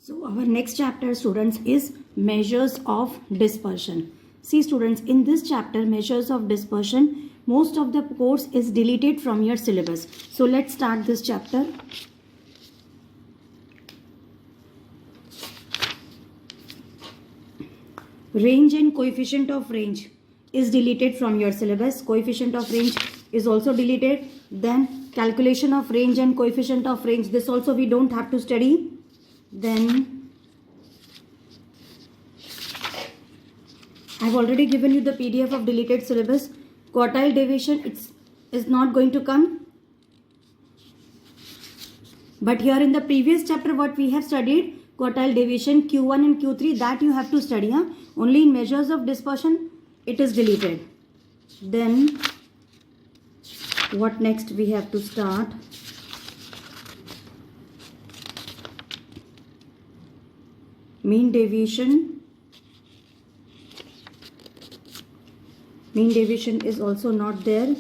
So our next chapter, students, is measures of dispersion. See, students, in this chapter, measures of dispersion, most of the course is deleted from your syllabus. So let's start this chapter. Range and coefficient of range is deleted from your syllabus. Coefficient of range is also deleted. Then calculation of range and coefficient of range, this also we don't have to study. Then I've already given you the PDF of deleted syllabus. Quartile deviation is not going to come. But here in the previous chapter what we have studied, quartile deviation Q1 and Q3, that you have to study. Only in measures of dispersion it is deleted. Then what next we have to start? Mean deviation. Mean deviation is also not there.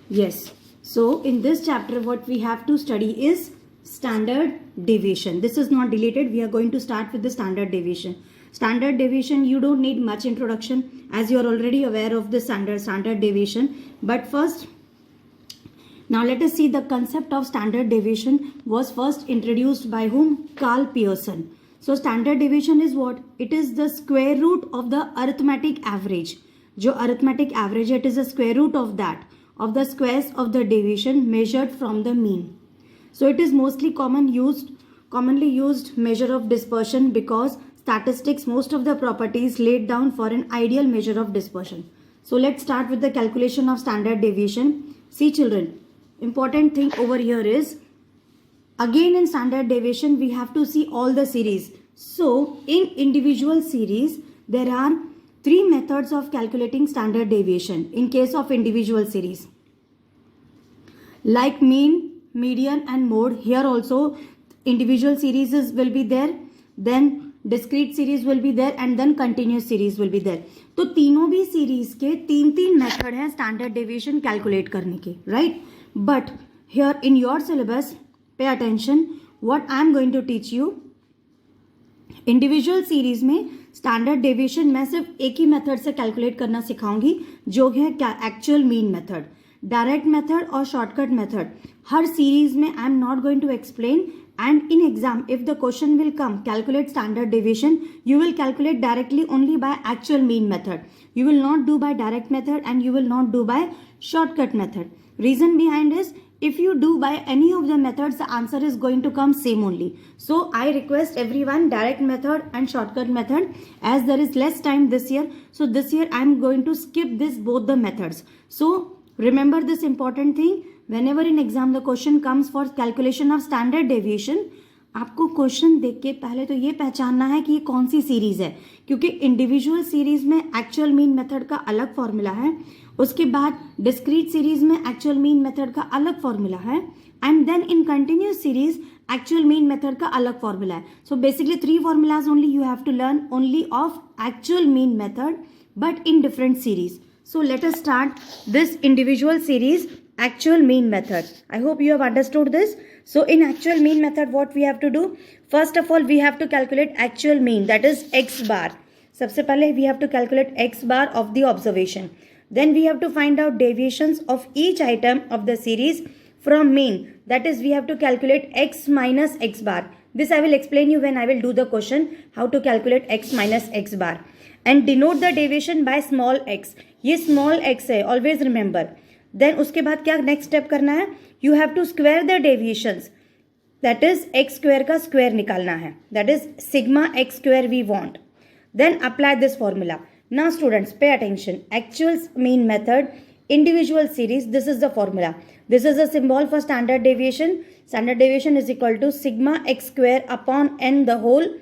Yes. So in this chapter what we have to study is standard deviation. This is not deleted. We are going to start with the standard deviation. Standard deviation, you don't need much introduction as you are already aware of the standard deviation. But first, now let us see the concept of standard deviation was first introduced by whom? Carl Pearson. So standard deviation is what? It is the square root of the arithmetic average. जो arithmetic average, it is the square root of that, of the squares of the deviation measured from the mean. So it is mostly commonly used measure of dispersion because statistics most of the properties laid down for an ideal measure of dispersion. So let's start with the calculation of standard deviation. See children, important thing over here is, again in standard deviation we have to see all the series. So in individual series there are three methods of calculating standard deviation in case of individual series. Like mean, median and mode, here also individual series will be there, then discrete series will be there and then continuous series will be there. तो तीनों भी series के तीन method है standard deviation calculate करने के, right? But here in your syllabus, pay attention what I am going to teach you. Individual series में standard deviation मैं सिर्फ एक ही मेथड से कैलकुलेट करना सिखाऊंगी, जो है actual mean method. Direct method और शॉर्टकट मेथड हर सीरीज में I am not going to explain. And in exam if the question will come calculate standard deviation, you will calculate directly only by actual mean method. You will not do by direct method and you will not do by shortcut method. Reason behind is, if you do by any of the methods, the answer is going to come same only. So I request everyone direct method and shortcut method, as there is less time this year. So this year I am going to skip this both the methods. So remember this important thing, whenever in exam the question comes for calculation of standard deviation, आपको question देख के पहले तो ये पहचानना है कि ये कौन सी सीरीज है, क्योंकि इंडिविजुअल सीरीज में एक्चुअल मीन मेथड का अलग फॉर्मूला है, उसके बाद डिस्क्रीट सीरीज में एक्चुअल मीन मेथड का अलग फॉर्मूला है, and then in continuous series actual mean method का अलग फॉर्मूला है. So basically three formulas only you have to learn only of actual mean method but in different series. So let us start this individual series actual mean method. I hope you have understood this. So in actual mean method what we have to do? First of all we have to calculate actual mean, that is x bar. सबसे पहले we have to calculate x bar of the observation. Then we have to find out deviations of each item of the series from mean. That is we have to calculate x minus x bar. This I will explain you when I will do the question how to calculate x minus x bar. And denote the deviation by small x. ये small x है, always remember. Then उसके बाद क्या next step करना है? You have to square the deviations. That is x square का square निकालना है. That is sigma x square we want. Then apply this formula. Now students pay attention. Actual mean method, individual series, this is the formula. This is a symbol for standard deviation. Standard deviation is equal to sigma x square upon n the whole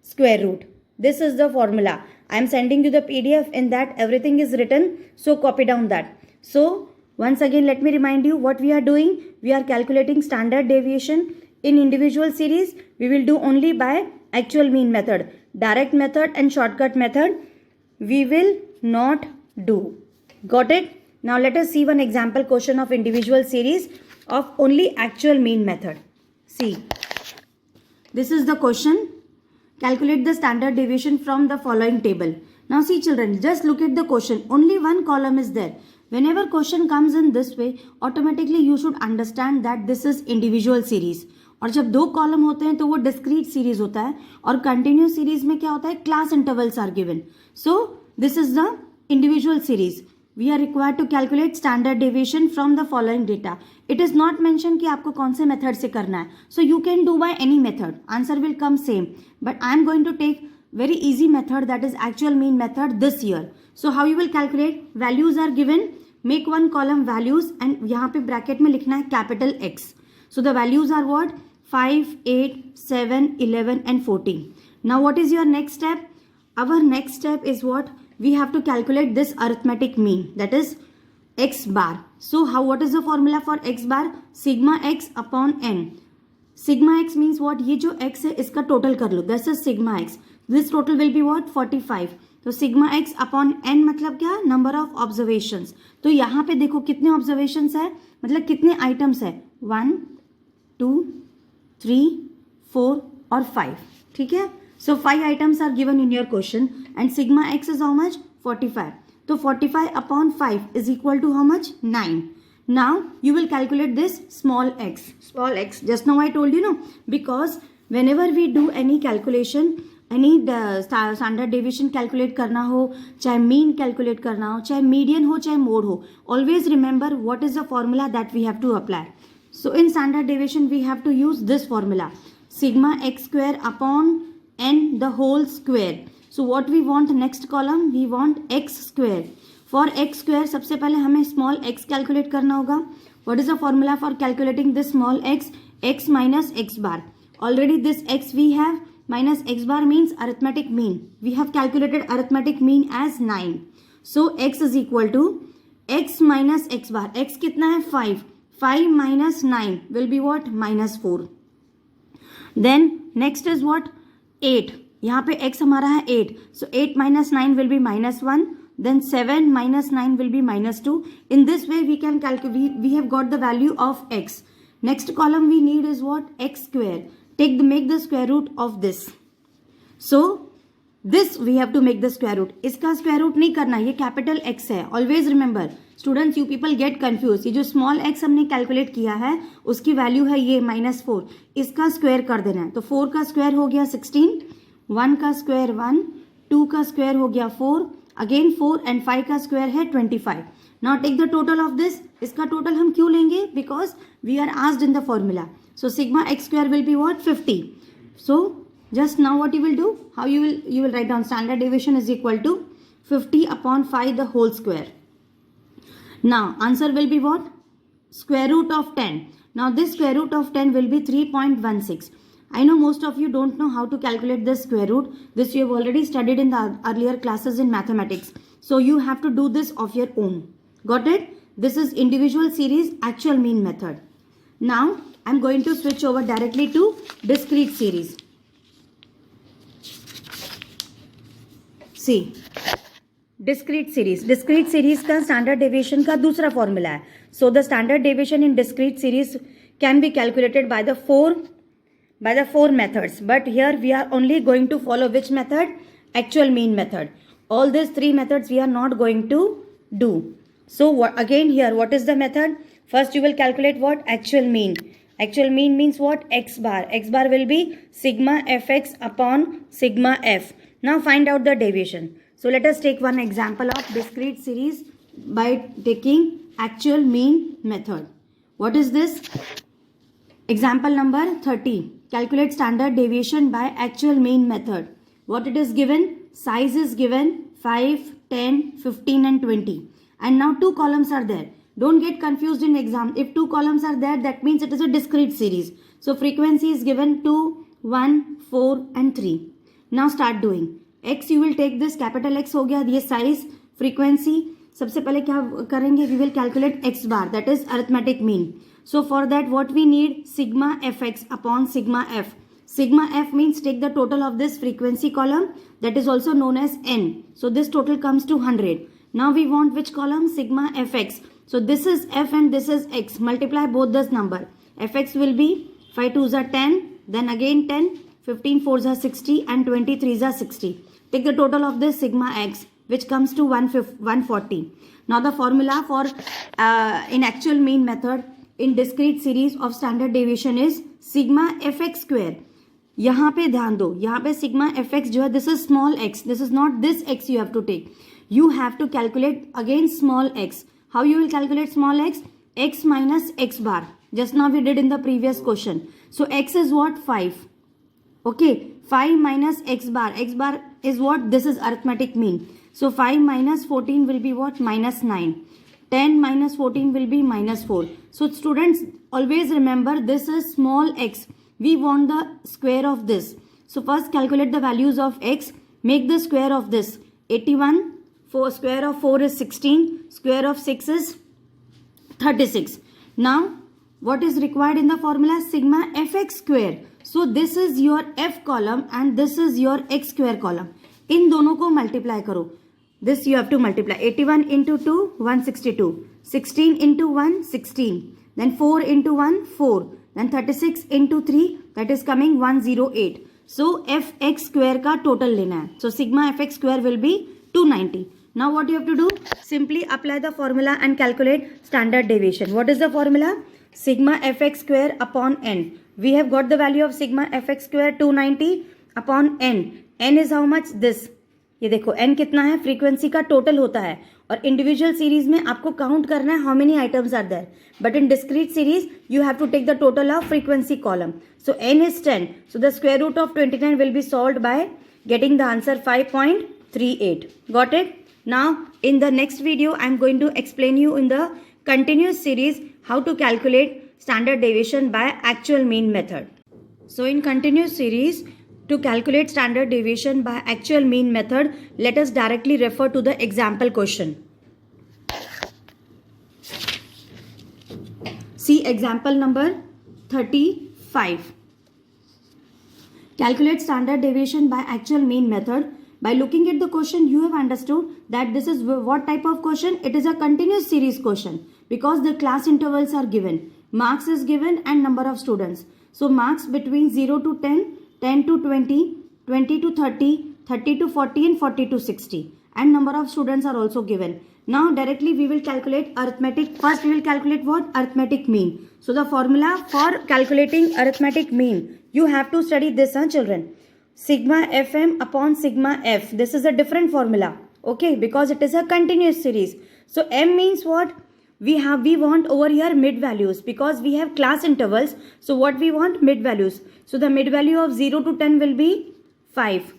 square root. This is the formula. I am sending you the PDF, in that everything is written, so copy down that. So once again let me remind you what we are doing. We are calculating standard deviation In individual series, we will do only by actual mean method. Direct method and shortcut method we will not do. Got it? Now let us see one example question of individual series of only actual mean method. See, this is the question. Calculate the standard deviation from the following table. Now see children, just look at the question. Only one column is there. Whenever question comes in this way, automatically you should understand that this is individual series. और जब दो column होते हैं तो वो discrete series होता है, और कंटिन्यूस सीरीज में क्या होता है, class intervals are given. So this is the individual series. We are required to calculate standard deviation from the following data. It is not mention कि आपको कौन से मेथड से करना है. So you can do by any method, answer will come same, but I am going to take very easy method, that is actual mean method this year. So how you will calculate? Values are given, make one column values and यहाँ पे bracket में लिखना है capital X. So the values are what? 5, 8, 7, 11 and 14. Now what is your next step? Our next step is what? We have to calculate this arithmetic mean, that is X bar. So how, what is the formula for X bar? Sigma X upon N. Sigma X means what? ये जो X है इसका total कर लो, this is sigma X. This total will be what? 45. तो sigma x upon N मतलब क्या? Number of observations. तो यहाँ पे देखो कितने ऑब्जर्वेशंस है, मतलब कितने आइटम्स है, 1, 2, 3, 4 और 5. ठीक है. So 5 items are given in your question and sigma x is how much? 45. तो 45 upon 5 is equal to how much? 9. Now you will calculate this small x. Small x. Just now I told you, no, because whenever we do any calculation, any standard deviation calculate करना हो, चाहे mean calculate करना हो, चाहे median हो, चाहे mode हो, always remember what is the formula that we have to apply. So in standard deviation we have to use this formula, sigma x square upon n the whole square. So what we want next column? We want x square. For x square सबसे पहले हमें small x calculate करना होगा. What is the formula for calculating this small x? X minus x bar. Already this x we have, minus x bar means arithmetic mean. We have calculated arithmetic mean as 9. So x is equal to x minus x bar. X कितना है? 5. 5 minus 9 will be what? Minus 4. Then next is what? 8. यहाँ पे x हमारा है 8. So 8 minus 9 will be minus 1. Then 7 minus 9 will be minus 2. In this way we can calculate, we have got the value of x. Next column we need is what? X square. Make the square root of this. So this we have to make the square root. इसका square root नहीं करना, ये capital X है. Always remember, students, you people get confused. ये जो small x हमने calculate किया है उसकी value है ये -4. इसका square कर देना है. तो 4 का square हो गया 16, 1 का square 1, 2 का square हो गया 4, again 4 and 5 का square है 25. Now take the total of this. इसका total हम क्यों लेंगे? Because we are asked in the formula. So sigma x square will be what? 50. So just now what you will do? How you will write down standard deviation is equal to 50 upon 5 the whole square. Now answer will be what? Square root of 10. Now this square root of 10 will be 3.16. I know most of you don't know how to calculate the square root. This you have already studied in the earlier classes in mathematics. So you have to do this of your own. Got it? This is individual series actual mean method. Now I'm going to switch over directly to discrete series. See, discrete series. Discrete series का standard deviation का दूसरा formula है. So the standard deviation in discrete series can be calculated by the four methods. But here we are only going to follow which method? Actual mean method. All these 3 methods we are not going to do. So again here, what is the method? First you will calculate what? Actual mean. Actual mean means what? X bar. X bar will be sigma fx upon sigma f. Now find out the deviation. So let us take one example of discrete series by taking actual mean method. What is this? Example number 30. Calculate standard deviation by actual mean method. What it is given? Size is given 5, 10, 15 and 20. And now 2 columns are there. Don't get confused in exam. If 2 columns are there, that means it is a discrete series. So frequency is given 2, 1, 4 and 3. Now start doing. X you will take this capital X हो गया, ये size, frequency. सबसे पहले क्या करेंगे? We will calculate X bar, that is arithmetic mean. So for that what we need? Sigma fx upon sigma f. Sigma f means take the total of this frequency column, that is also known as n. So this total comes to 100. Now we want which column? Sigma fx. So this is f and this is x. Multiply both this number. Fx will be 5 2s are 10, then again 10, 15 4s are 60 and 23s are 60. Take the total of this sigma x, which comes to 140. Now the formula for in actual mean method in discrete series of standard deviation is sigma fx square. यहाँ पे ध्यान दो, यहाँ पे sigma F x जो है this is small x, this is not this x you have to take, you have to calculate again small x. How you will calculate small x? X minus x bar. Just now we did in the previous question. So x is what? 5. Okay. 5 minus x bar. X bar is what? This is arithmetic mean. So 5 minus 14 will be what? Minus 9. 10 minus 14 will be minus 4. So students, always remember this is small x. We want the square of this. So first calculate the values of x. Make the square of this. 81. Square of 4 is 16, square of 6 is 36. Now, what is required in the formula? Sigma fx square. So, this is your f column and this is your x square column. इन दोनों को multiply करो. This you have to multiply. 81 into 2, 162. 16 into 1, 16. Then 4 into 1, 4. Then 36 into 3, that is coming 108. So, fx square का total लेना है. So, sigma fx square will be 290. Now what you have to do? Simply apply the formula and calculate standard deviation. What is the formula? Sigma fx square upon n. We have got the value of sigma fx square 290 upon n. n is how much? This. ये देखो n कितना है? Frequency का total होता है और individual series में आपको काउंट करना है how many items are there, but in discrete series you have to take the total of frequency column. So n is 10. So the square root of 29 will be solved by getting the answer 5.38. Got it? Now in the next video I am going to explain you in the continuous series how to calculate standard deviation by actual mean method. So in continuous series, to calculate standard deviation by actual mean method, let us directly refer to the example question. See example number 35. Calculate standard deviation by actual mean method. By looking at the question, you have understood that this is what type of question? It is a continuous series question because the class intervals are given. Marks is given and number of students. So marks between 0 to 10, 10 to 20, 20 to 30, 30 to 40 and 40 to 60. And number of students are also given. Now directly we will calculate arithmetic. First we will calculate what? Arithmetic mean. So the formula for calculating arithmetic mean, you have to study this, children. Sigma fm upon sigma f. This is a different formula, okay, because it is a continuous series. So m means what? We want over here mid values because we have class intervals. So what we want? Mid values. So the mid value of 0 to 10 will be 5.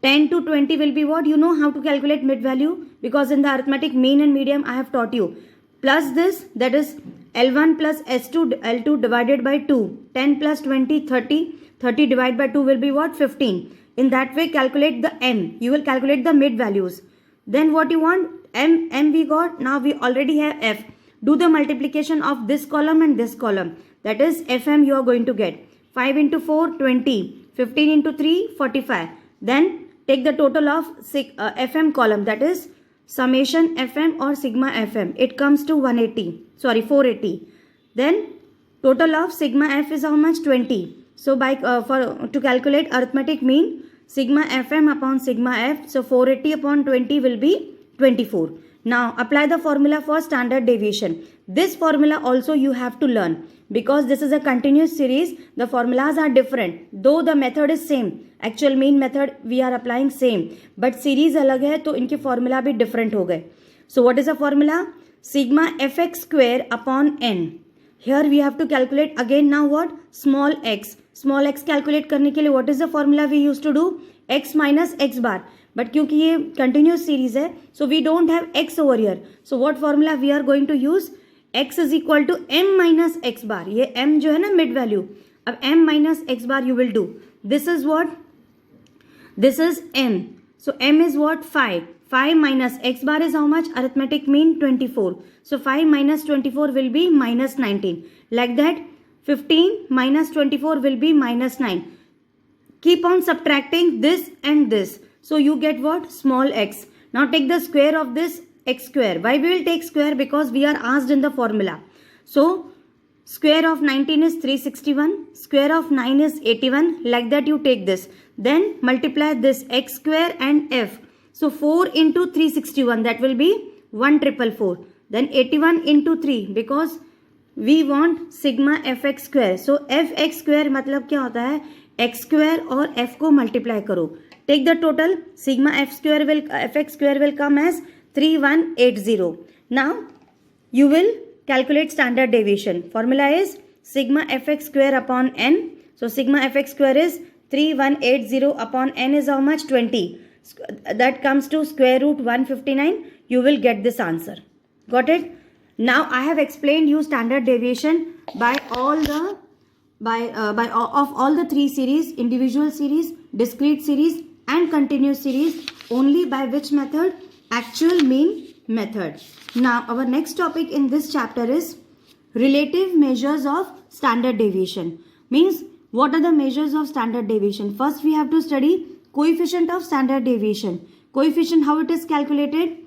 10 to 20 will be what? You know how to calculate mid value because in the arithmetic mean and medium I have taught you. Plus this, that is L1 plus S2 L2 divided by 2. 10 plus 20, 30. 30 divided by 2 will be what? 15. In that way calculate the m. You will calculate the mid values. Then what you want? M we got. Now we already have f. Do the multiplication of this column and this column. That is fm you are going to get. 5 into 4, 20. 15 into 3, 45. Then take the total of fm column, that is summation fm or sigma fm. It comes to 480. Then total of sigma f is how much? 20. So by to calculate arithmetic mean, sigma fm upon sigma f, so 480 upon 20 will be 24. Now apply the formula for standard deviation. This formula also you have to learn because this is a continuous series. The formulas are different, though the method is same. Actual mean method we are applying same, but series अलग है तो इनके formula भी different हो गए. So what is the formula? Sigma fx square upon n. Here we have to calculate again now what? Small x. Small x calculate करने के लिए what is the formula we used to do? X minus x bar. But क्योंकि ये continuous series है, so we don't have x over here. So what formula we are going to use? X is equal to m minus x bar. ये m जो है ना mid value. अब m minus x bar you will do. This is what? This is m. So m is what? 5. 5 minus x bar is how much? Arithmetic mean 24. So 5 minus 24 will be minus 19. Like that, 15 minus 24 will be minus 9. Keep on subtracting this and this. So you get what? Small x. Now take the square of this x square. Why we will take square? Because we are asked in the formula. So square of 19 is 361. Square of 9 is 81. Like that you take this. Then multiply this x square and f. So 4 into 361, that will be 1444. Then 81 into 3, because we want sigma fx square. So fx square मतलब क्या होता है? x square और f को multiply करो. Take the total. Sigma fx square will come as 3180. Now you will calculate standard deviation. Formula is sigma fx square upon n. So sigma fx square is 3180 upon n is how much? 20. That comes to square root 159. You will get this answer. Got it? Now I have explained you standard deviation by all the three series: individual series, discrete series and continuous series. Only by which method? Actual mean method. Now our next topic in this chapter is relative measures of standard deviation. Means what are the measures of standard deviation? First we have to study coefficient of standard deviation. Coefficient, how it is calculated?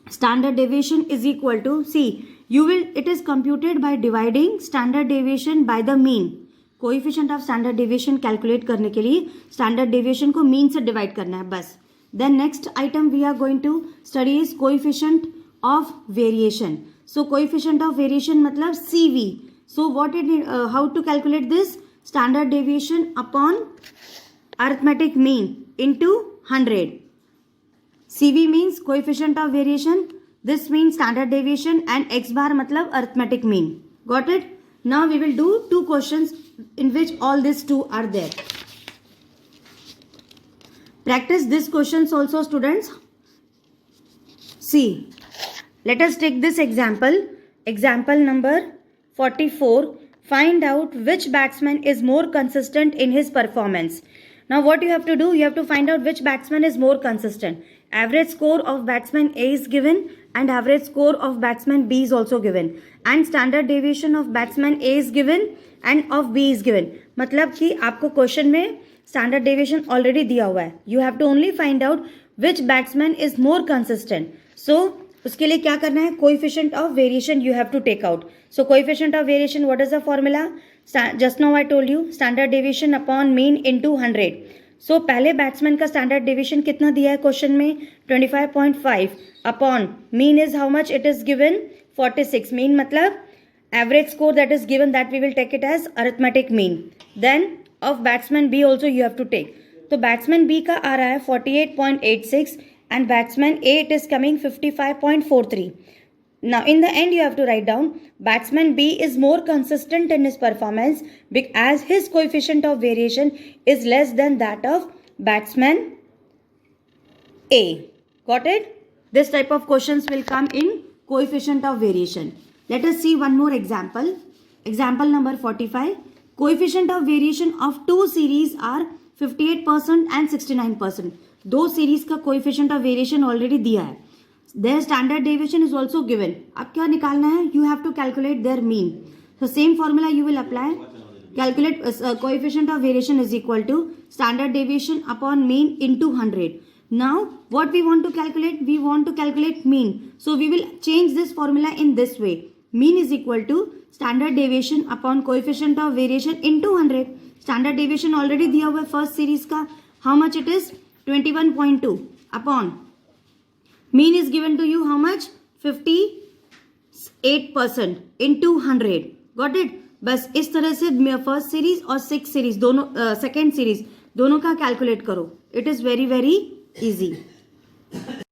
Standard deviation is equal to, see, it is computed by dividing standard deviation by the mean. Coefficient of standard deviation calculate करने के लिए standard deviation को mean से divide करना है बस. Then next item we are going to study is coefficient of variation. So coefficient of variation मतलब CV. So how to calculate this? Standard deviation upon arithmetic mean into 100. CV means coefficient of variation. This means standard deviation, and x bar matlab arithmetic mean. Got it? Now we will do two questions in which all these two are there. Practice these questions also, students. See, let us take this example. Example number 44. Find out which batsman is more consistent in his performance. Now what you have to do? You have to find out which batsman is more consistent. Average score of batsman A is given and average score of batsman B is also given. And standard deviation of batsman A is given and of B is given. मतलब कि आपको question में standard deviation already दिया हुआ है. You have to only find out which batsman is more consistent. So उसके लिए क्या करना है? Coefficient of variation you have to take out. So coefficient of variation, what is the formula? Just now I told you standard deviation upon mean into 100. So पहले batsman का standard deviation कितना दिया है क्वेश्चन में? 25.5 upon mean is how much? It is given 46. Mean मतलब average score that is given, that we will take it as arithmetic mean. Then of batsman B also you have to take. तो batsman B का आ रहा है 48.86 and batsman A it is coming 55.43. Now in the end you have to write down batsman B is more consistent in his performance as his coefficient of variation is less than that of batsman A. Got it? This type of questions will come in coefficient of variation. Let us see one more example. Example number 45. Coefficient of variation of two series are 58% and 69%. दो series का coefficient of variation already दिया है. Their standard deviation is also given. अब क्या निकालना है? You have to calculate their mean. So same formula you will apply. Calculate coefficient of variation is equal to standard deviation upon mean into 100. Now what we want to calculate? We want to calculate mean. So we will change this formula in this way. Mean is equal to standard deviation upon coefficient of variation into 100. Standard deviation already दिया हुआ है first series का. How much it is? 21.2 upon mean is given to you how much? 58% into 100. Got it? बस इस तरह से first series और six series दोनों सेकेंड सीरीज दोनों का कैलकुलेट करो. It is very very easy.